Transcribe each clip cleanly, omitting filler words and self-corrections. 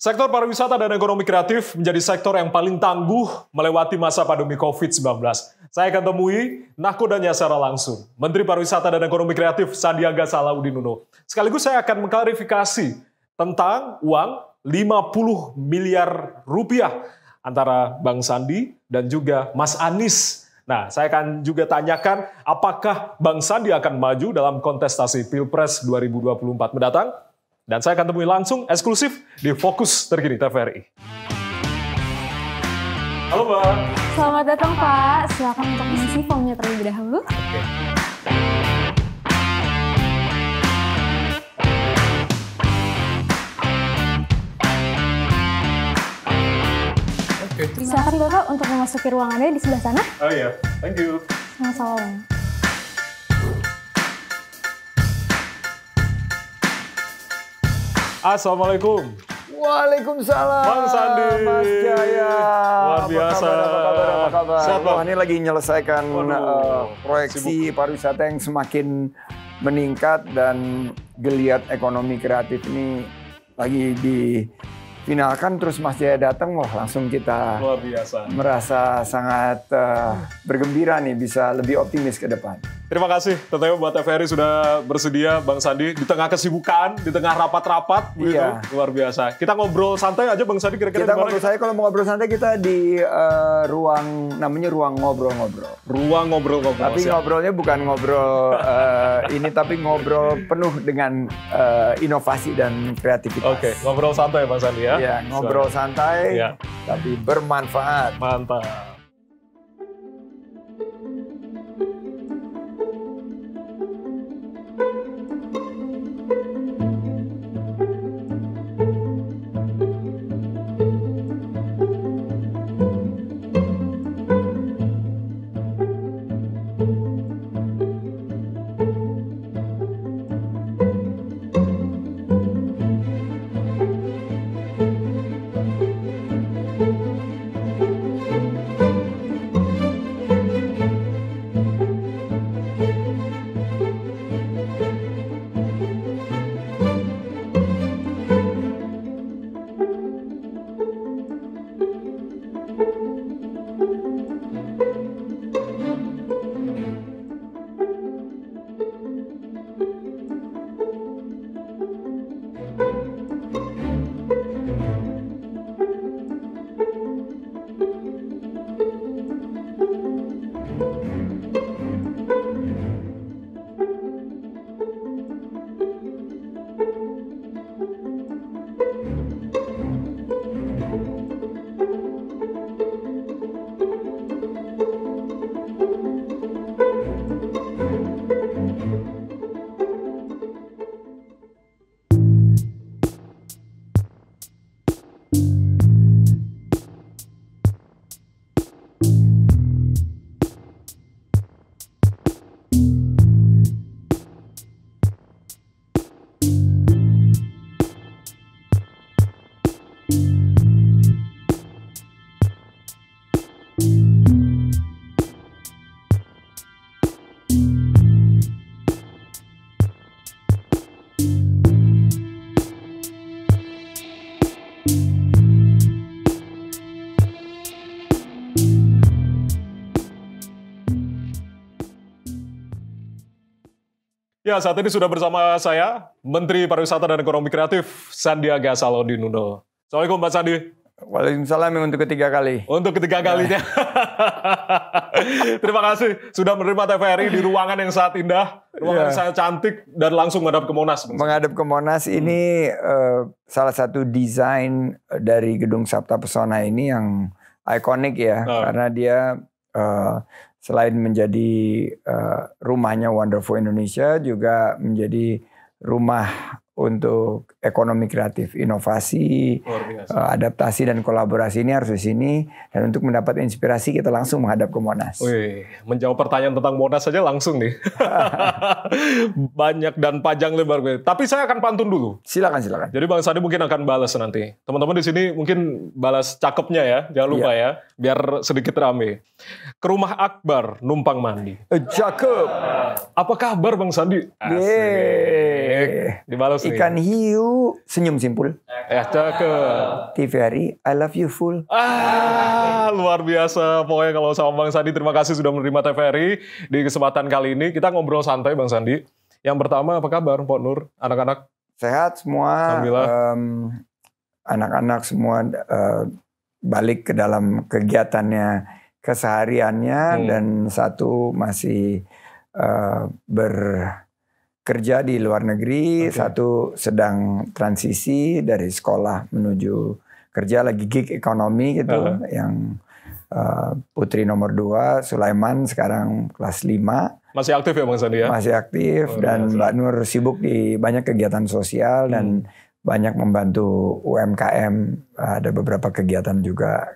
Sektor pariwisata dan ekonomi kreatif menjadi sektor yang paling tangguh melewati masa pandemi COVID-19. Saya akan temui nakodanya secara langsung, Menteri Pariwisata dan Ekonomi Kreatif Sandiaga Salahuddin Uno. Sekaligus saya akan mengklarifikasi tentang uang 50 miliar rupiah antara Bang Sandi dan juga Mas Anies. Nah, saya akan juga tanyakan apakah Bang Sandi akan maju dalam kontestasi Pilpres 2024 mendatang. Dan saya akan temui langsung eksklusif di Fokus Terkini TVRI. Halo Mbak. Selamat datang Pak, silakan untuk mengisi formnya terlebih dahulu. Oke. Silakan Bapak untuk memasuki ruangannya di sebelah sana. Oh iya, thank you. Sama-sama. Assalamualaikum. Waalaikumsalam. Bang Sandi. Mas Jaya. Luar biasa. Apa kabar? Sehat, Bang? Wah, ini lagi menyelesaikan proyeksi pariwisata yang semakin meningkat dan geliat ekonomi kreatif ini lagi difinalkan. Terus Mas Jaya datang, wah langsung kita Luar biasa. merasa sangat bergembira nih bisa lebih optimis ke depan. Terima kasih tentunya buat TVRI sudah bersedia Bang Sandi di tengah kesibukan, di tengah rapat-rapat begitu. Iya. Luar biasa. Kita ngobrol santai aja Bang Sandi kira-kira Kita di mana? ngobrol, saya kalau mau ngobrol santai kita di ruang, namanya ruang ngobrol-ngobrol. Ruang ngobrol-ngobrol. Tapi siap. ngobrolnya bukan ngobrol ini, tapi ngobrol penuh dengan inovasi dan kreativitas. Oke, ngobrol santai Bang Sandi ya. Ya, ngobrol santai, Iya. tapi bermanfaat. Mantap. Ya, saat ini sudah bersama saya, Menteri Pariwisata dan Ekonomi Kreatif, Sandiaga Salahuddin Uno. Assalamualaikum, Pak Sandi. Waalaikumsalam yang untuk ketiga kali. Untuk ketiga kalinya. Terima kasih sudah menerima TVRI di ruangan yang sangat indah, ruangan yang sangat cantik, dan langsung menghadap ke Monas. Menghadap ke Monas ini salah satu desain dari Gedung Sabta Pesona ini yang ikonik ya, karena dia selain menjadi rumahnya Wonderful Indonesia, juga menjadi rumah untuk ekonomi kreatif, inovasi, adaptasi dan kolaborasi ini harus di sini. Dan untuk mendapat inspirasi kita langsung menghadap ke Monas. Wih, menjawab pertanyaan tentang Monas saja langsung nih. Banyak dan panjang lebar. Tapi saya akan pantun dulu. Silakan. Jadi Bang Sandi mungkin akan balas nanti. Teman-teman di sini mungkin balas cakepnya ya, jangan lupa ya, biar sedikit rame. Ke rumah Akbar numpang mandi. Cakep. Apa kabar Bang Sandi? Asik. Dibalas nih. Ikan hiu senyum simpul. Cakep. TVRI, I love you full. Luar biasa. Pokoknya kalau sama Bang Sandi, terima kasih sudah menerima TVRI di kesempatan kali ini. Kita ngobrol santai Bang Sandi. Yang pertama, apa kabar Mpok Nur? Anak-anak? Sehat semua. Alhamdulillah. Anak-anak semua balik ke dalam kegiatannya kesehariannya dan satu masih bekerja di luar negeri, satu sedang transisi dari sekolah menuju kerja, lagi gig ekonomi gitu, yang putri nomor 2 Sulaiman sekarang kelas 5. Masih aktif ya Bang Sandi ya? Masih aktif dan Mbak Nur sibuk di banyak kegiatan sosial dan banyak membantu UMKM, ada beberapa kegiatan juga,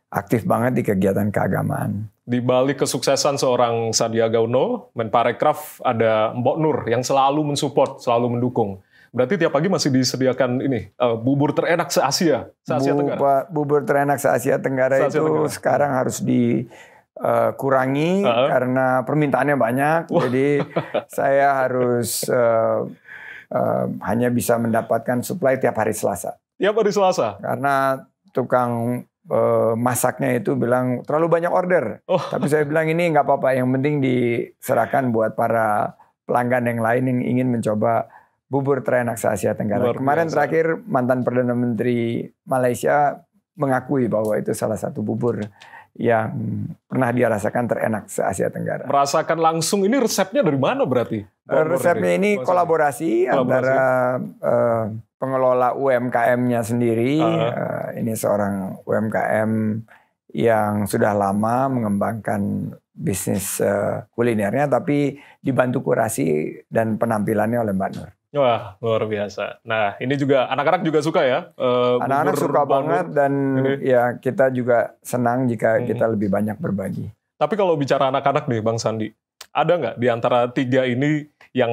aktif banget di kegiatan keagamaan. Di balik kesuksesan seorang Sandiaga Uno, Menparekraf ada Mpok Nur yang selalu mensupport, selalu mendukung. Berarti tiap pagi masih disediakan ini bubur terenak se-Asia Tenggara. Bubur terenak se-Asia Tenggara itu sekarang harus dikurangi karena permintaannya banyak. Jadi saya harus hanya bisa mendapatkan suplai tiap hari Selasa. Tiap hari Selasa? Karena tukang masaknya itu bilang terlalu banyak order. Tapi saya bilang ini nggak apa-apa, yang penting diserahkan buat para pelanggan yang lain yang ingin mencoba bubur terenak se-Asia Tenggara. Kemarin terakhir mantan Perdana Menteri Malaysia mengakui bahwa itu salah satu bubur yang pernah dia rasakan terenak se-Asia Tenggara. Merasakan langsung, ini resepnya dari mana berarti? Resepnya ini kolaborasi antara pengelola UMKM-nya sendiri. Ini seorang UMKM yang sudah lama mengembangkan bisnis kulinernya, tapi dibantu kurasi dan penampilannya oleh Mbak Nur. Wah, luar biasa. Nah, ini juga anak-anak juga suka ya? Anak-anak suka banget dan ya kita juga senang jika kita lebih banyak berbagi. Tapi kalau bicara anak-anak nih Bang Sandi, ada nggak di antara 3 ini yang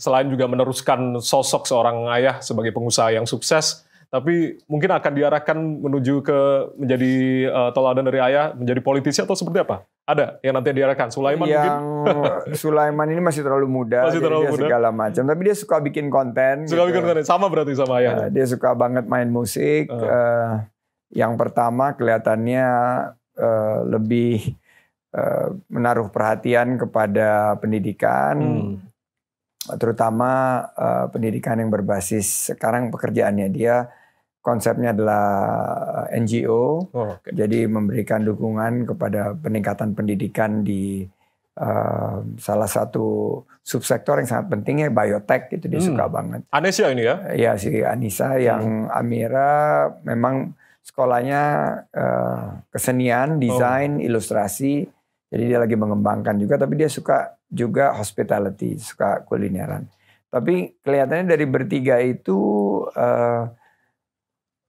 selain juga meneruskan sosok seorang ayah sebagai pengusaha yang sukses, tapi mungkin akan diarahkan menuju ke menjadi teladan dari ayah, menjadi politisi atau seperti apa? Ada yang nanti diarahkan? Sulaiman mungkin? Sulaiman ini masih terlalu muda, masih terlalu muda, segala macam. Tapi dia suka bikin konten. Suka bikin konten, sama berarti sama ayahnya? Dia suka banget main musik. Yang pertama kelihatannya lebih menaruh perhatian kepada pendidikan. Terutama pendidikan yang berbasis, sekarang pekerjaannya dia konsepnya adalah NGO, jadi memberikan dukungan kepada peningkatan pendidikan di salah satu subsektor yang sangat penting ya, biotech, itu dia suka banget. Anesia ini ya? Iya si Anissa, yang Amira memang sekolahnya kesenian, desain, ilustrasi, jadi dia lagi mengembangkan juga, tapi dia suka juga hospitality, suka kulineran. Tapi kelihatannya dari bertiga itu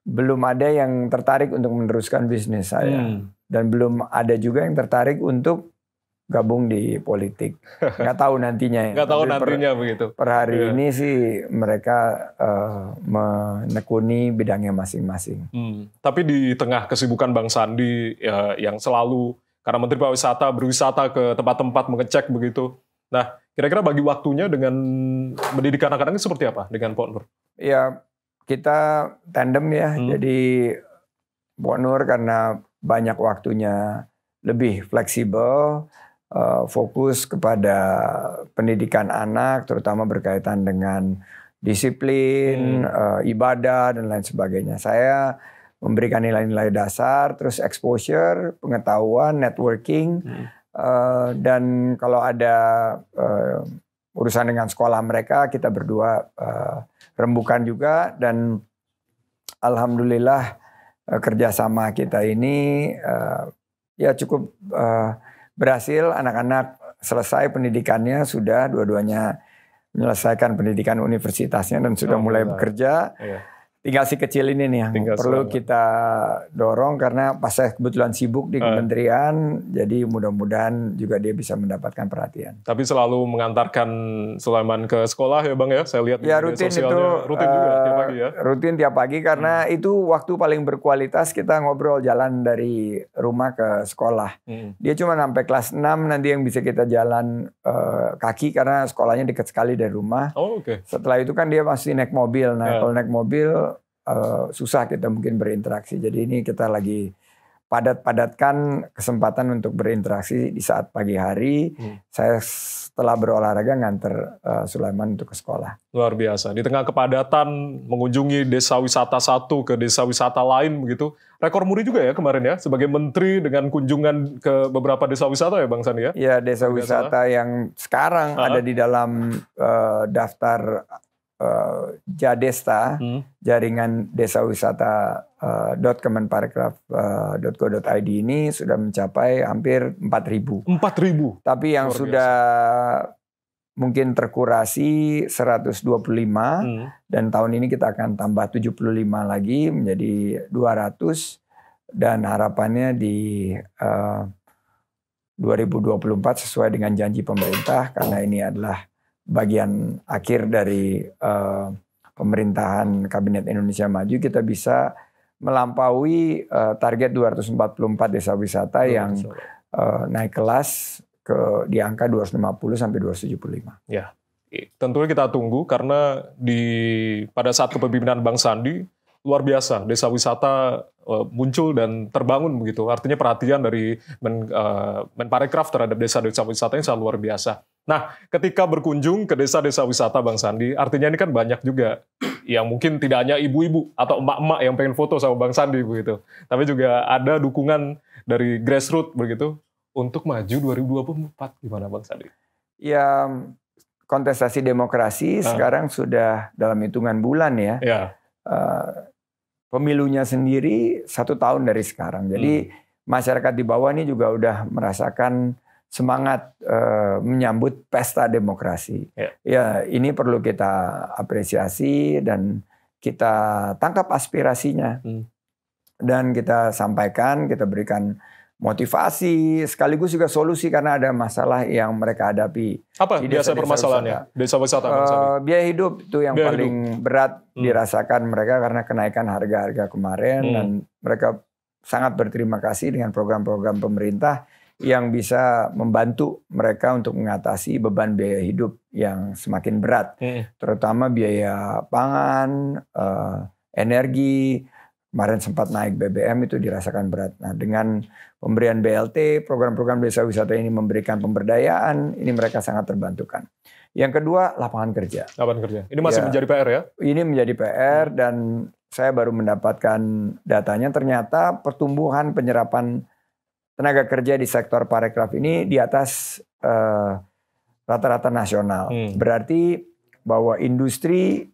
belum ada yang tertarik untuk meneruskan bisnis saya. Dan belum ada juga yang tertarik untuk gabung di politik. Nggak tahu nantinya. Nggak tahu nantinya begitu. Per hari ini sih mereka menekuni bidangnya masing-masing. Tapi di tengah kesibukan Bang Sandi yang selalu karena Menteri Pariwisata berwisata ke tempat-tempat mengecek begitu. Nah, kira-kira bagi waktunya dengan mendidik anak-anak ini seperti apa dengan Mpok Nur? Ya, kita tandem ya. Jadi Mpok Nur karena banyak waktunya lebih fleksibel, fokus kepada pendidikan anak, terutama berkaitan dengan disiplin, ibadah, dan lain sebagainya. Saya memberikan nilai-nilai dasar, terus exposure, pengetahuan, networking, dan kalau ada urusan dengan sekolah mereka, kita berdua rembukan juga, dan alhamdulillah kerjasama kita ini ya cukup berhasil. Anak-anak selesai pendidikannya, sudah dua-duanya menyelesaikan pendidikan universitasnya dan sudah mulai bekerja. tinggal si kecil ini nih yang perlu kita dorong karena pas saya kebetulan sibuk di kementerian, jadi mudah-mudahan juga dia bisa mendapatkan perhatian. Tapi selalu mengantarkan Sulaiman ke sekolah ya Bang ya? Saya lihat ya, rutin itu rutin juga tiap pagi ya? Rutin tiap pagi karena itu waktu paling berkualitas kita ngobrol jalan dari rumah ke sekolah. Dia cuma sampai kelas 6 nanti yang bisa kita jalan kaki karena sekolahnya dekat sekali dari rumah. Setelah itu kan dia masih naik mobil. Nah kalau naik mobil susah kita mungkin berinteraksi. Jadi ini kita lagi padat-padatkan kesempatan untuk berinteraksi di saat pagi hari. Saya setelah berolahraga nganter Sulaiman untuk ke sekolah. Luar biasa. Di tengah kepadatan mengunjungi desa wisata satu ke desa wisata lain begitu. Rekor muri juga ya kemarin ya sebagai menteri dengan kunjungan ke beberapa desa wisata ya Bang Sandi ya? Iya, desa wisata yang sekarang ada di dalam daftar Jadesta, jaringan desa wisata .kemenparekraf.go.id ini sudah mencapai hampir 4.000. 4.000? Tapi yang sudah mungkin terkurasi 125 dan tahun ini kita akan tambah 75 lagi menjadi 200 dan harapannya di 2024 sesuai dengan janji pemerintah karena ini adalah bagian akhir dari pemerintahan Kabinet Indonesia Maju, kita bisa melampaui target 244 desa wisata yang naik kelas di angka 250 sampai 275. Ya, tentunya kita tunggu karena pada saat kepemimpinan Bang Sandi luar biasa desa wisata muncul dan terbangun begitu. Artinya perhatian dari Menparekraf terhadap desa-desa wisata yang sangat luar biasa. Nah, ketika berkunjung ke desa-desa wisata Bang Sandi, artinya ini kan banyak juga yang mungkin tidak hanya ibu-ibu atau emak-emak yang pengen foto sama Bang Sandi begitu, tapi juga ada dukungan dari grassroots begitu untuk maju 2024. Gimana Bang Sandi? Ya, kontestasi demokrasi sekarang sudah dalam hitungan bulan ya. Pemilunya sendiri 1 tahun dari sekarang. Jadi masyarakat di bawah ini juga udah merasakan semangat menyambut pesta demokrasi. Ya, ini perlu kita apresiasi dan kita tangkap aspirasinya. Dan kita sampaikan, kita berikan motivasi, sekaligus juga solusi karena ada masalah yang mereka hadapi. Apa biasa permasalahannya? Desa wisata. Biaya hidup itu yang paling berat dirasakan mereka karena kenaikan harga-harga kemarin dan mereka sangat berterima kasih dengan program-program pemerintah yang bisa membantu mereka untuk mengatasi beban biaya hidup yang semakin berat, terutama biaya pangan, energi. Kemarin sempat naik BBM itu dirasakan berat. Nah, dengan pemberian BLT, program-program desa wisata ini memberikan pemberdayaan, ini mereka sangat terbantukan. Yang kedua, lapangan kerja. Lapangan kerja. Ini masih menjadi PR ya? Ini menjadi PR dan saya baru mendapatkan datanya. Ternyata pertumbuhan penyerapan tenaga kerja di sektor parekraf ini di atas rata-rata nasional. Berarti bahwa industri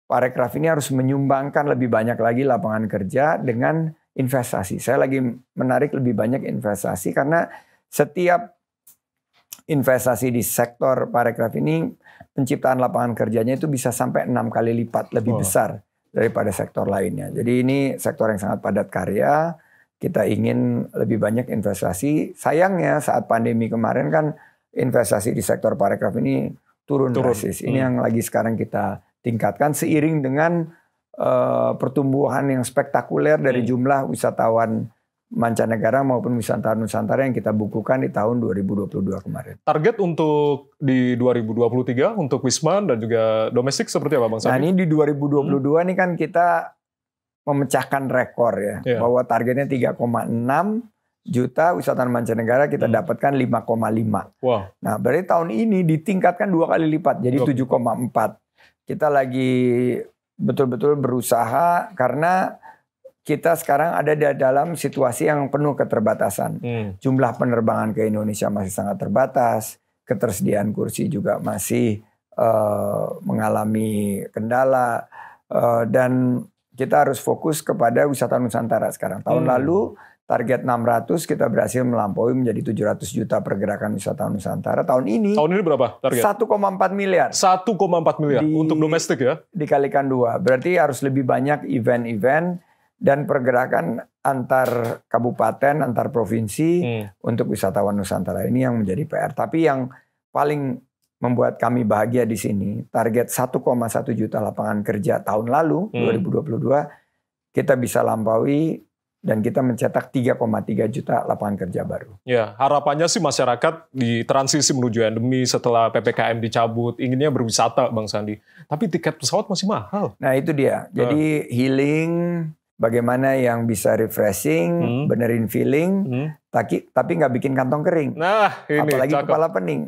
parekraf ini harus menyumbangkan lebih banyak lagi lapangan kerja dengan investasi. Saya lagi menarik lebih banyak investasi karena setiap investasi di sektor parekraf ini penciptaan lapangan kerjanya itu bisa sampai 6 kali lipat lebih besar daripada sektor lainnya. Jadi ini sektor yang sangat padat karya. Kita ingin lebih banyak investasi. Sayangnya saat pandemi kemarin kan investasi di sektor parekraf ini turun drastis. Ini yang lagi sekarang kita tingkatkan seiring dengan pertumbuhan yang spektakuler dari jumlah wisatawan mancanegara maupun wisatawan Nusantara yang kita bukukan di tahun 2022 kemarin. Target untuk di 2023 untuk Wisman dan juga domestik seperti apa Bang Sandi? Nah ini di 2022 ini kan kita memecahkan rekor ya. Bahwa targetnya 3,6 juta wisatawan mancanegara kita dapatkan 5,5. Nah berarti tahun ini ditingkatkan 2 kali lipat jadi 7,4. Kita lagi betul-betul berusaha karena kita sekarang ada di dalam situasi yang penuh keterbatasan. Jumlah penerbangan ke Indonesia masih sangat terbatas, ketersediaan kursi juga masih mengalami kendala, dan kita harus fokus kepada wisata Nusantara sekarang. Tahun lalu target 600 kita berhasil melampaui menjadi 700 juta pergerakan wisatawan Nusantara tahun ini. Tahun ini berapa target? 1,4 miliar. 1,4 miliar untuk domestik ya? Dikalikan 2. Berarti harus lebih banyak event-event dan pergerakan antar kabupaten, antar provinsi untuk wisatawan Nusantara ini yang menjadi PR. Tapi yang paling membuat kami bahagia di sini, target 1,1 juta lapangan kerja tahun lalu, 2022, kita bisa lampaui dan kita mencetak 3,3 juta lapangan kerja baru. Ya, harapannya sih masyarakat di transisi menuju endemi setelah PPKM dicabut, inginnya berwisata Bang Sandi. Tapi tiket pesawat masih mahal. Nah itu dia, jadi healing, bagaimana yang bisa refreshing, benerin feeling, tapi nggak bikin kantong kering. Nah ini, apalagi cakep. Kepala pening.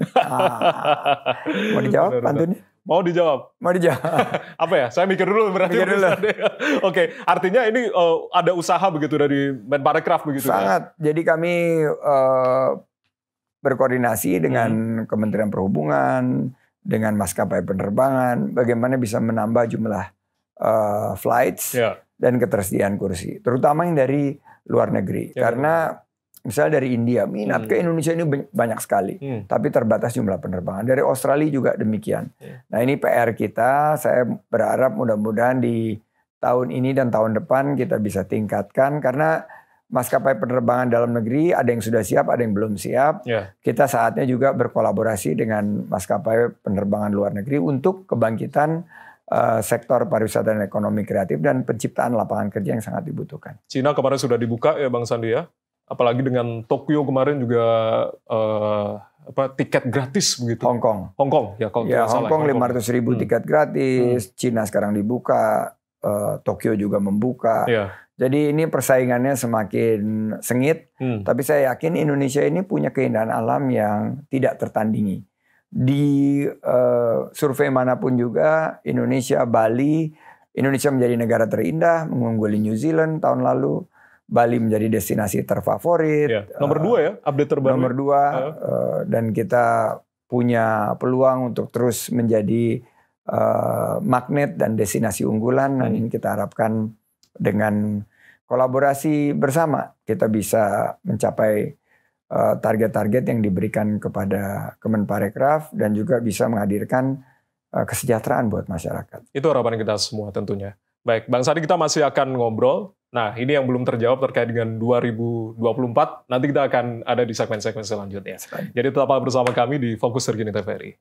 Mau dijawab pantunnya? Mau dijawab? Mau dijawab. Apa ya? Saya mikir dulu berarti. Mikir dulu. Oke, artinya ini ada usaha begitu dari Menparekraf begitu. Sangat. Ya? Jadi kami berkoordinasi dengan Kementerian Perhubungan, dengan maskapai penerbangan, bagaimana bisa menambah jumlah flights dan ketersediaan kursi, terutama yang dari luar negeri. Karena misalnya dari India, minat ke Indonesia ini banyak sekali, tapi terbatas jumlah penerbangan. Dari Australia juga demikian. Nah ini PR kita, saya berharap mudah-mudahan di tahun ini dan tahun depan kita bisa tingkatkan, karena maskapai penerbangan dalam negeri ada yang sudah siap, ada yang belum siap. Kita saatnya juga berkolaborasi dengan maskapai penerbangan luar negeri untuk kebangkitan sektor pariwisata dan ekonomi kreatif dan penciptaan lapangan kerja yang sangat dibutuhkan. Cina kemarin sudah dibuka ya Bang Sandi ya? Apalagi dengan Tokyo kemarin juga tiket gratis begitu. Hongkong ya kalau Hongkong 500.000 tiket gratis. Cina sekarang dibuka, Tokyo juga membuka. Jadi ini persaingannya semakin sengit. Tapi saya yakin Indonesia ini punya keindahan alam yang tidak tertandingi. Di survei manapun juga Indonesia menjadi negara terindah, mengungguli New Zealand tahun lalu. Bali menjadi destinasi terfavorit. Nomor 2 ya, update terbaru. Nomor 2, dan kita punya peluang untuk terus menjadi magnet dan destinasi unggulan. Dan ini kita harapkan dengan kolaborasi bersama kita bisa mencapai target-target yang diberikan kepada Kemenparekraf dan juga bisa menghadirkan kesejahteraan buat masyarakat. Itu harapan kita semua tentunya. Baik, Bang Sandi, kita masih akan ngobrol. Nah, ini yang belum terjawab terkait dengan 2024. Nanti kita akan ada di segmen-segmen selanjutnya. Jadi tetaplah bersama kami di Fokus Terkini TVRI.